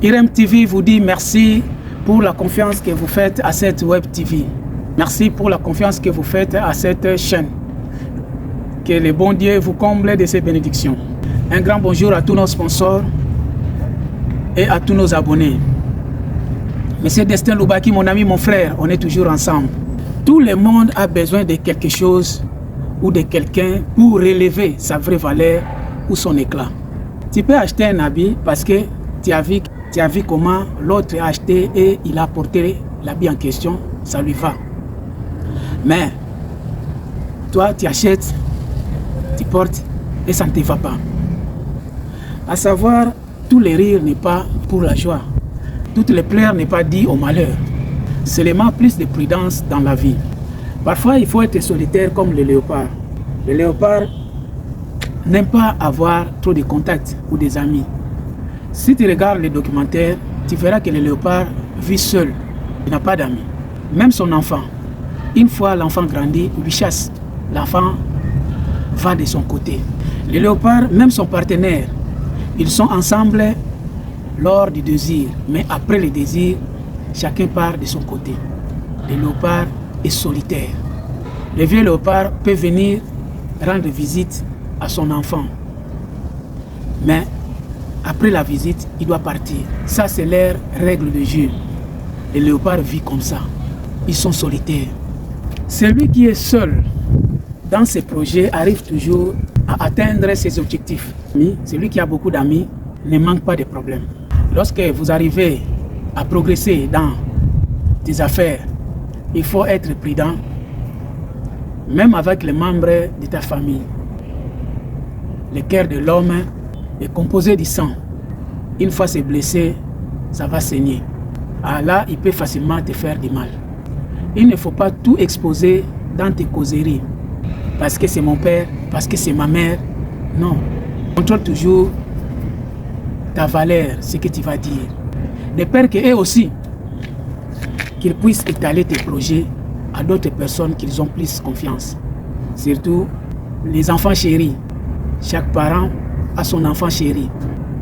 IREM TV vous dit merci pour la confiance que vous faites à cette Web TV. Merci pour la confiance que vous faites à cette chaîne. Que le bon Dieu vous comble de ses bénédictions. Un grand bonjour à tous nos sponsors et à tous nos abonnés. Monsieur Destin Loubaki, mon ami, mon frère, on est toujours ensemble. Tout le monde a besoin de quelque chose ou de quelqu'un pour relever sa vraie valeur ou son éclat. Tu peux acheter un habit parce que tu as vu comment l'autre a acheté et il a porté l'habit en question, ça lui va. Mais toi, tu achètes, tu portes et ça ne te va pas. À savoir, tous les rires n'est pas pour la joie. Toutes les pleurs n'est pas dit au malheur. Seulement plus de prudence dans la vie. Parfois, il faut être solitaire comme le léopard. Le léopard n'aime pas avoir trop de contacts ou des amis. Si tu regardes les documentaires, tu verras que le léopard vit seul. Il n'a pas d'amis. Même son enfant. Une fois l'enfant grandit, il lui chasse. L'enfant va de son côté. Le léopard, même son partenaire, ils sont ensemble lors du désir. Mais après le désir, chacun part de son côté. Le léopard est solitaire. Le vieux léopard peut venir rendre visite à son enfant. Mais après la visite, il doit partir. Ça, c'est leur règle de jeu. Le léopard vit comme ça. Ils sont solitaires. Celui qui est seul dans ses projets arrive toujours à atteindre ses objectifs. Celui qui a beaucoup d'amis ne manque pas de problèmes. Lorsque vous arrivez à progresser dans des affaires, il faut être prudent, même avec les membres de ta famille. Le cœur de l'homme est composé du sang. Une fois c'est blessé, ça va saigner. Ah là, il peut facilement te faire du mal. Il ne faut pas tout exposer dans tes causeries. Parce que c'est mon père, parce que c'est ma mère. Non. Contrôle toujours ta valeur, ce que tu vas dire. De peur qu'eux aussi, qu'ils puissent étaler tes projets à d'autres personnes qu'ils ont plus confiance. Surtout les enfants chéris. Chaque parent a son enfant chéri.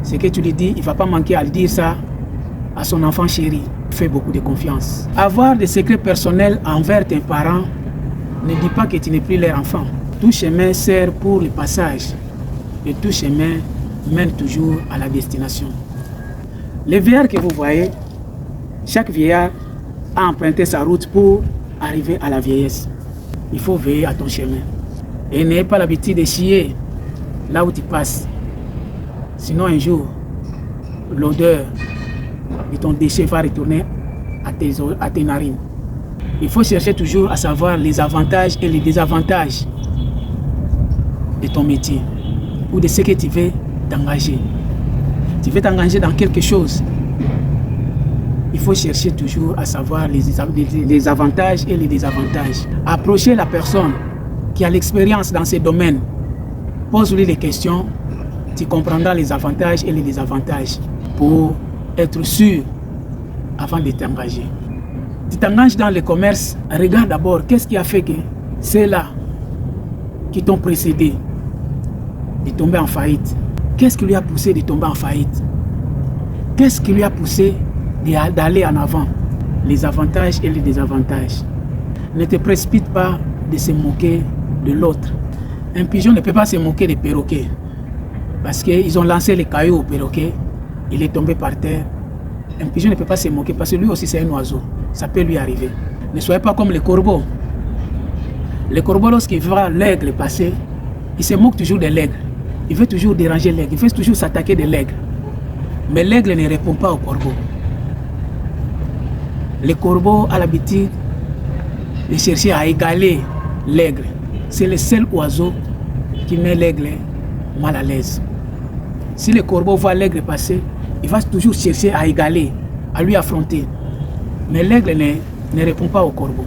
Ce que tu lui dis, il ne va pas manquer à le dire ça à son enfant chéri. Fais beaucoup de confiance. Avoir des secrets personnels envers tes parents ne dit pas que tu n'es plus leur enfant. Tout chemin sert pour le passage. Et tout chemin mène toujours à la destination. Les vieillards que vous voyez, chaque vieillard a emprunté sa route pour arriver à la vieillesse. Il faut veiller à ton chemin. Et n'ayez pas l'habitude de chier là où tu passes. Sinon un jour, l'odeur de ton déchet va retourner à tes narines. Il faut chercher toujours à savoir les avantages et les désavantages de ton métier ou de ce que tu veux t'engager. Tu veux t'engager dans quelque chose. Il faut chercher toujours à savoir les avantages et les désavantages. Approcher la personne qui a l'expérience dans ces domaines. Pose-lui des questions, tu comprendras les avantages et les désavantages pour être sûr avant de t'engager. Tu t'engages dans le commerce, regarde d'abord qu'est-ce qui a fait que ceux-là qui t'ont précédé de tomber en faillite. Qu'est-ce qui lui a poussé de tomber en faillite? Qu'est-ce qui lui a poussé d'aller en avant? Les avantages et les désavantages. Ne te précipite pas de se moquer de l'autre. Un pigeon ne peut pas se moquer des perroquets. Parce qu'ils ont lancé les cailloux au perroquet, il est tombé par terre. Un pigeon ne peut pas se moquer parce que lui aussi c'est un oiseau. Ça peut lui arriver. Ne soyez pas comme les corbeaux. Les corbeaux, lorsqu'ils voient l'aigle passer, ils se moquent toujours de l'aigle. Il veut toujours déranger l'aigle, il veut toujours s'attaquer de l'aigle. Mais l'aigle ne répond pas au corbeau. Le corbeau a l'habitude de chercher à égaler l'aigle. C'est le seul oiseau qui met l'aigle mal à l'aise. Si le corbeau voit l'aigle passer, il va toujours chercher à égaler, à lui affronter. Mais l'aigle ne répond pas au corbeau.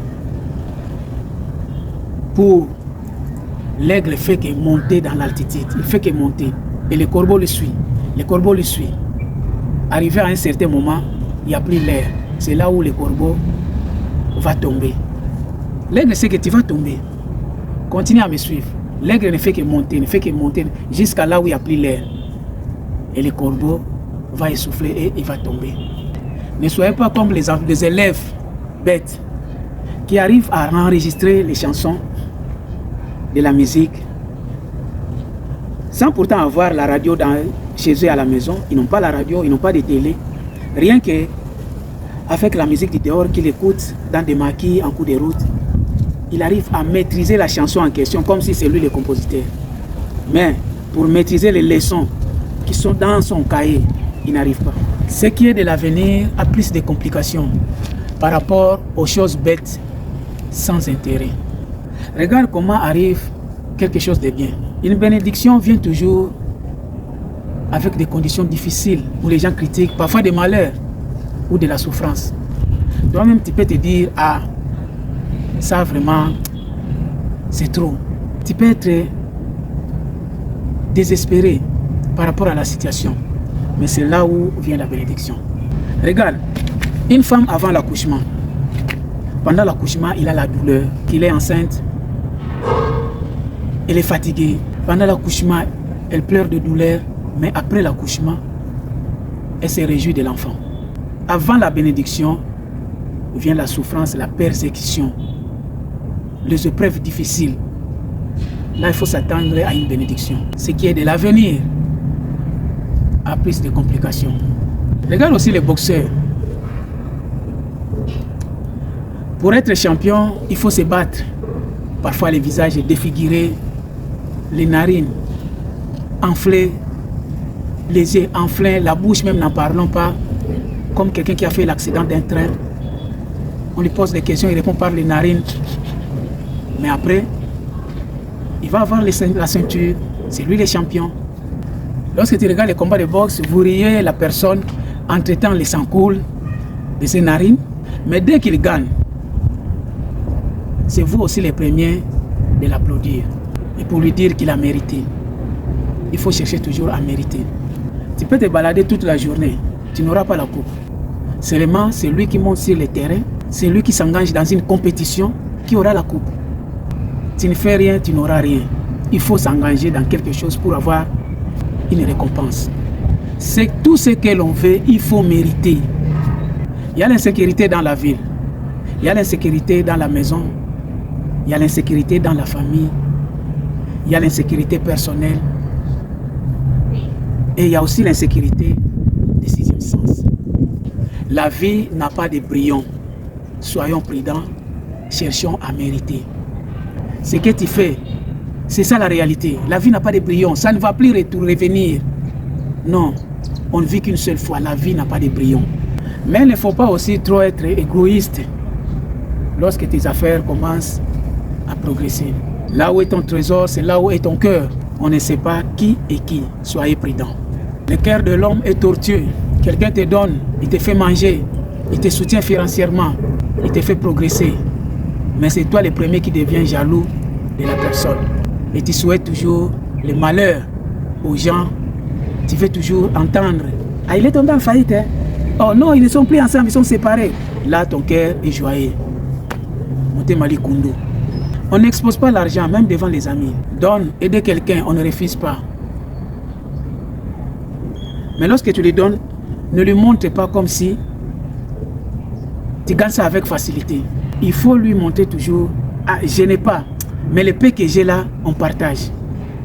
Pour l'aigle fait que monter dans l'altitude, il fait que monter. Et le corbeau le suit. Le corbeau le suit. Arrivé à un certain moment, il n'y a plus l'air. C'est là où le corbeau va tomber. L'aigle sait que tu vas tomber. Continue à me suivre. L'aigle ne fait que monter, jusqu'à là où il n'y a plus l'air. Et le corbeau va essouffler et il va tomber. Ne soyez pas comme les élèves bêtes qui arrivent à enregistrer les chansons de la musique sans pourtant avoir la radio chez eux à la maison. Ils n'ont pas la radio, ils n'ont pas de télé. Rien que avec la musique du dehors qu'ils écoutent dans des maquis en cours de route, il arrive à maîtriser la chanson en question comme si c'est lui le compositeur. Mais pour maîtriser les leçons qui sont dans son cahier, il n'arrive pas. Ce qui est de l'avenir a plus de complications par rapport aux choses bêtes sans intérêt. Regarde comment arrive quelque chose de bien. Une bénédiction vient toujours avec des conditions difficiles où les gens critiquent, parfois des malheurs ou de la souffrance. Toi-même, tu peux te dire, ah, ça vraiment, c'est trop. Tu peux être désespéré par rapport à la situation. Mais c'est là où vient la bénédiction. Regarde, une femme avant l'accouchement, pendant l'accouchement, il a la douleur, qu'il est enceinte, elle est fatiguée. Pendant l'accouchement, elle pleure de douleur, mais après l'accouchement, elle se réjouit de l'enfant. Avant la bénédiction, vient la souffrance, la persécution, les épreuves difficiles. Là, il faut s'attendre à une bénédiction. Ce qui est de l'avenir a plus de complications. Regarde aussi les boxeurs. Pour être champion, il faut se battre. Parfois, le visage est défiguré, les narines enflées, les yeux enflés, la bouche même n'en parlons pas, comme quelqu'un qui a fait l'accident d'un train. On lui pose des questions, il répond par les narines. Mais après, il va avoir la ceinture, c'est lui le champion. Lorsque tu regardes les combats de boxe, vous riez la personne en traitant les sangs coule de ses narines. Mais dès qu'il gagne, c'est vous aussi les premiers de l'applaudir. Et pour lui dire qu'il a mérité. Il faut chercher toujours à mériter. Tu peux te balader toute la journée, tu n'auras pas la coupe. Seulement, c'est lui qui monte sur le terrain, c'est lui qui s'engage dans une compétition qui aura la coupe. Tu ne fais rien, tu n'auras rien. Il faut s'engager dans quelque chose pour avoir une récompense. C'est tout ce que l'on veut, il faut mériter. Il y a l'insécurité dans la ville, il y a l'insécurité dans la maison, il y a l'insécurité dans la famille, il y a l'insécurité personnelle et il y a aussi l'insécurité des sixième sens. La vie n'a pas de brillant. Soyons prudents, cherchons à mériter. Ce que tu fais, c'est ça la réalité. La vie n'a pas de brillant, ça ne va plus revenir. Non, on ne vit qu'une seule fois, la vie n'a pas de brillant. Mais il ne faut pas aussi trop être égoïste lorsque tes affaires commencent à progresser. Là où est ton trésor, c'est là où est ton cœur. On ne sait pas qui est qui. Soyez prudents. Le cœur de l'homme est tortueux. Quelqu'un te donne, il te fait manger, il te soutient financièrement, il te fait progresser. Mais c'est toi le premier qui deviens jaloux de la personne. Et tu souhaites toujours le malheur aux gens. Tu veux toujours entendre. Ah, il est tombé en faillite, hein? Oh non, ils ne sont plus ensemble, ils sont séparés. Là, ton cœur est joyeux. Montez Mali Kundu. On n'expose pas l'argent, même devant les amis. Donne, aider quelqu'un, on ne refuse pas. Mais lorsque tu lui donnes, ne lui montre pas comme si tu gagnes ça avec facilité. Il faut lui montrer toujours, ah, je n'ai pas, mais le peu que j'ai là, on partage.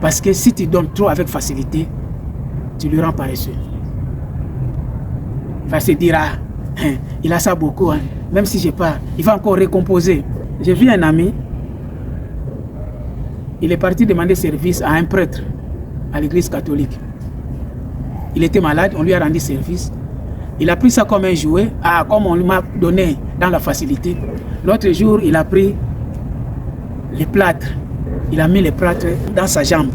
Parce que si tu donnes trop avec facilité, tu lui rends paresseux. Il va se dire, ah, il a ça beaucoup, hein. Même si je n'ai pas, il va encore récomposer. J'ai vu un ami, il est parti demander service à un prêtre à l'église catholique. Il était malade, on lui a rendu service. Il a pris ça comme un jouet, ah, comme on lui m'a donné dans la facilité. L'autre jour, il a pris les plâtres. Il a mis les plâtres dans sa jambe.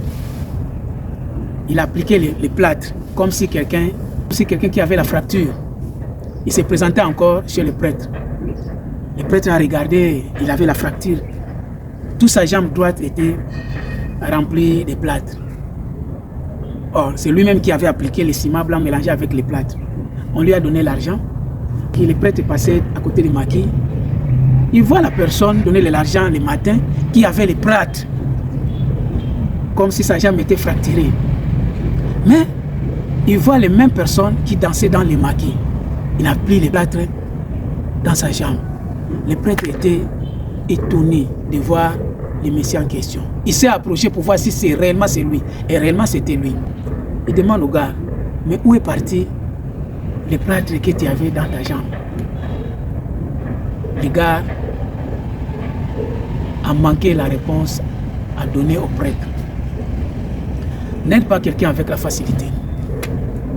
Il a appliqué les plâtres comme si quelqu'un qui avait la fracture. Il s'est présenté encore chez le prêtre. Le prêtre a regardé, il avait la fracture. Toute sa jambe droite était remplie de plâtres. Or, c'est lui-même qui avait appliqué le ciment blanc mélangé avec les plâtres. On lui a donné l'argent. Et le prêtre est passé à côté du maquis. Il voit la personne donner l'argent le matin qui avait les plâtres. Comme si sa jambe était fracturée. Mais il voit les mêmes personnes qui dansaient dans les maquis. Il a pris les plâtres dans sa jambe. Le prêtre était étonné de voir le Messie en question. Il s'est approché pour voir si c'est réellement c'est lui. Et réellement c'était lui. Il demande au gars, mais où est parti le plâtre que tu avais dans ta jambe? Le gars a manqué la réponse à donner au prêtre. N'aide pas quelqu'un avec la facilité.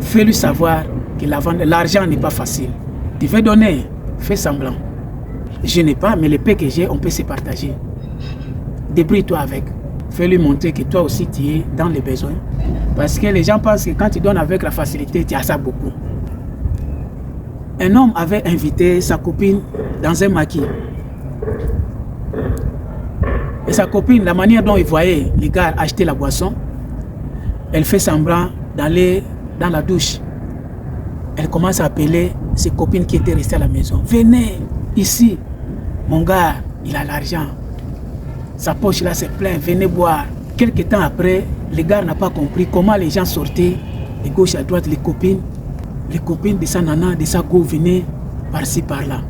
Fais-lui savoir que l'argent n'est pas facile. Tu veux donner, fais semblant. Je n'ai pas, mais le peu que j'ai, on peut se partager. Débrouille-toi avec. Fais-lui montrer que toi aussi tu es dans les besoins. Parce que les gens pensent que quand tu donnes avec la facilité, tu as ça beaucoup. Un homme avait invité sa copine dans un maquis. Et sa copine, la manière dont il voyait les gars acheter la boisson, elle fait semblant d'aller dans la douche. Elle commence à appeler ses copines qui étaient restées à la maison. Venez ici, mon gars, il a l'argent. Sa poche là c'est plein, venez boire. Quelque temps après, le gars n'a pas compris comment les gens sortaient de gauche à droite, les copines de sa nana, de sa go venaient par-ci par-là.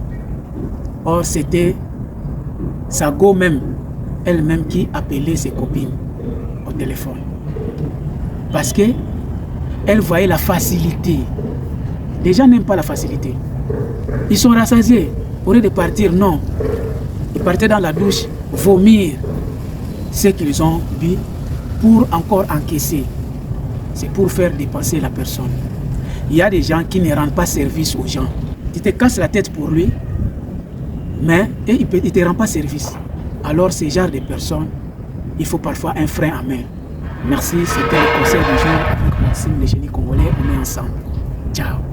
Or c'était sa go même, elle-même qui appelait ses copines au téléphone. Parce que elle voyait la facilité. Les gens n'aiment pas la facilité. Ils sont rassasiés. Au lieu de partir, non. Ils partaient dans la douche, vomir ce qu'ils ont bu pour encore encaisser. C'est pour faire dépenser la personne. Il y a des gens qui ne rendent pas service aux gens. Tu te casses la tête pour lui, mais il ne te rend pas service. Alors, ce genre de personnes, il faut parfois un frein à main. Merci, c'était le conseil du jour avec Maxime, le génie congolais. On est ensemble. Ciao.